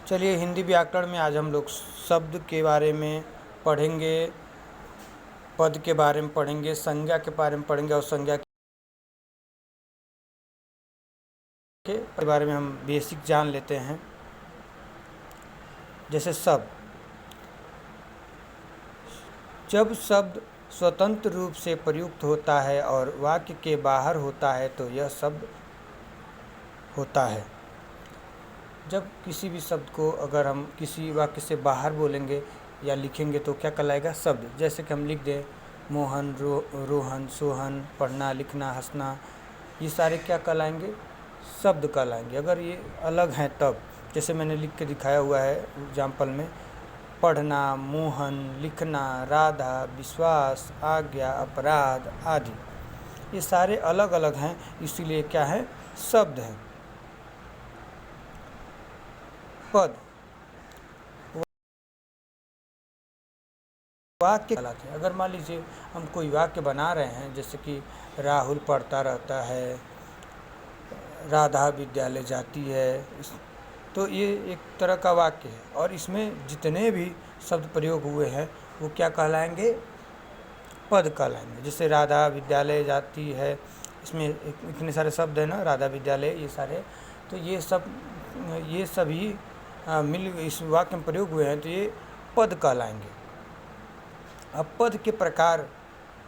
चलिए हिंदी व्याकरण में आज हम लोग शब्द के बारे में पढ़ेंगे, पद के बारे में पढ़ेंगे, संज्ञा के बारे में पढ़ेंगे और संज्ञा के बारे में हम बेसिक जान लेते हैं। जैसे शब्द, जब शब्द स्वतंत्र रूप से प्रयुक्त होता है और वाक्य के बाहर होता है तो यह शब्द होता है। जब किसी भी शब्द को अगर हम किसी वाक्य से बाहर बोलेंगे या लिखेंगे तो क्या कहलाएगा? शब्द। जैसे कि हम लिख दें मोहन, रोहन, सोहन, पढ़ना, लिखना, हंसना, ये सारे क्या कहलाएंगे? शब्द कहलाएंगे। अगर ये अलग हैं तब, जैसे मैंने लिख के दिखाया हुआ है एग्जाम्पल में, पढ़ना, मोहन, लिखना, राधा, विश्वास, आज्ञा, अपराध आदि, ये सारे अलग अलग हैं, इसीलिए क्या है? शब्द हैं। पद, वाक्य कहलाते हैं। अगर मान लीजिए हम कोई वाक्य बना रहे हैं, जैसे कि राहुल पढ़ता रहता है, राधा विद्यालय जाती है, तो ये एक तरह का वाक्य है और इसमें जितने भी शब्द प्रयोग हुए हैं वो क्या कहलाएंगे? पद कहलाएंगे। जैसे राधा विद्यालय जाती है, इसमें इतने सारे शब्द हैं ना, राधा विद्यालय, ये सारे, तो ये सभी मिल इस वाक्य में प्रयोग हुए हैं तो ये पद कहलाएंगे। अब पद के प्रकार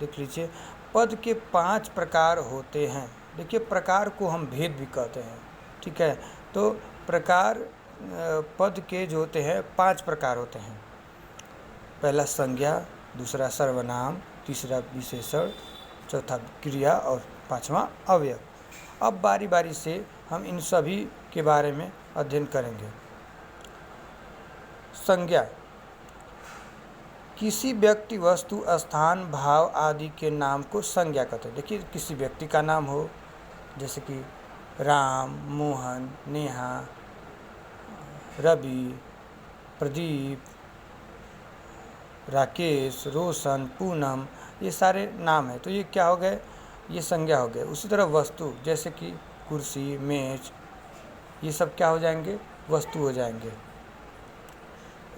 देख लीजिए। पद के 5 प्रकार होते हैं। देखिए, प्रकार को हम भेद भी कहते हैं, ठीक है। तो प्रकार पद के जो होते हैं 5 प्रकार होते हैं। पहला संज्ञा, दूसरा सर्वनाम, तीसरा विशेषण, चौथा क्रिया और पांचवा अवयव। अब बारी बारी से हम इन सभी के बारे में अध्ययन करेंगे। संज्ञा, किसी व्यक्ति, वस्तु, स्थान, भाव आदि के नाम को संज्ञा कहते हैं। देखिए, किसी व्यक्ति का नाम हो, जैसे कि राम, मोहन, नेहा, रवि, प्रदीप, राकेश, रोशन, पूनम, ये सारे नाम हैं, तो ये क्या हो गए? ये संज्ञा हो गए। उसी तरह वस्तु, जैसे कि कुर्सी, मेज, ये सब क्या हो जाएंगे? वस्तु हो जाएंगे।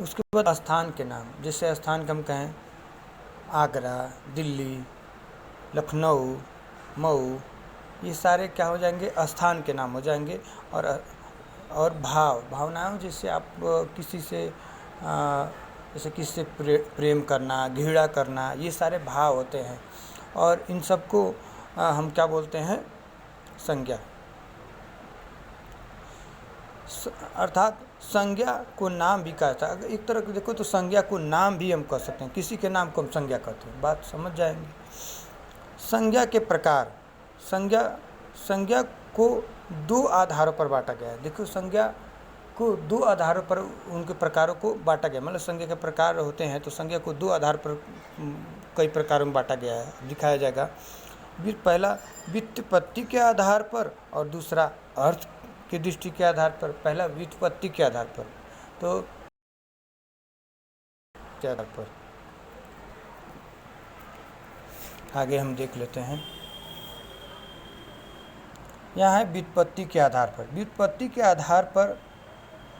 उसके बाद स्थान के नाम, जैसे स्थान का हम कहें आगरा, दिल्ली, लखनऊ, मऊ, ये सारे क्या हो जाएंगे? स्थान के नाम हो जाएंगे। और भावनाओं, जैसे आप किसी से जैसे किसी से प्रेम करना, घृणा करना, ये सारे भाव होते हैं और इन सबको हम क्या बोलते हैं? संज्ञा। अर्थात संज्ञा को नाम भी कहता है। अगर एक तरह से देखो तो संज्ञा को नाम भी हम कह सकते हैं। किसी के नाम को हम संज्ञा कहते हैं, बात समझ जाएंगे। संज्ञा के प्रकार, संज्ञा को 2 आधारों पर बांटा गया है। देखो, संज्ञा को 2 आधारों पर उनके प्रकारों को बांटा गया, मतलब संज्ञा के प्रकार होते हैं तो संज्ञा को 2 आधार पर कई प्रकारों में बांटा गया है, दिखाया जाएगा। पहला व्युत्पत्ति के आधार पर और दूसरा अर्थ की दृष्टि के आधार पर। पहला व्युत्पत्ति के आधार पर, तो के आधार पर आगे हम देख लेते हैं। यहाँ है व्युत्पत्ति के आधार पर। व्युत्पत्ति के आधार पर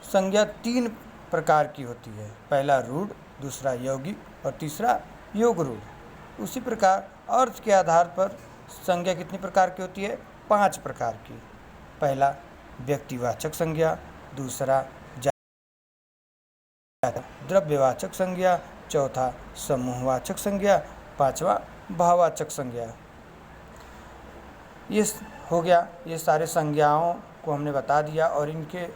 संज्ञा 3 प्रकार की होती है। पहला रूढ़, दूसरा यौगिक और तीसरा योग रूढ़। उसी प्रकार अर्थ के आधार पर संज्ञा कितनी प्रकार की होती है? 5 प्रकार की। पहला व्यक्तिवाचक संज्ञा, दूसरा द्रव्यवाचक संज्ञा, चौथा समूहवाचक संज्ञा, पांचवा भाववाचक संज्ञा। ये हो गया, ये सारे संज्ञाओं को हमने बता दिया और इनके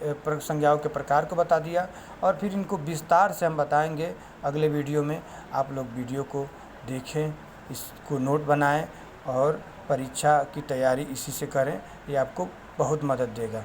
संज्ञाओं के प्रकार को बता दिया और फिर इनको विस्तार से हम बताएंगे अगले वीडियो में। आप लोग वीडियो को देखें, इसको नोट बनाएं और परीक्षा की तैयारी इसी से करें, ये आपको बहुत मदद देगा।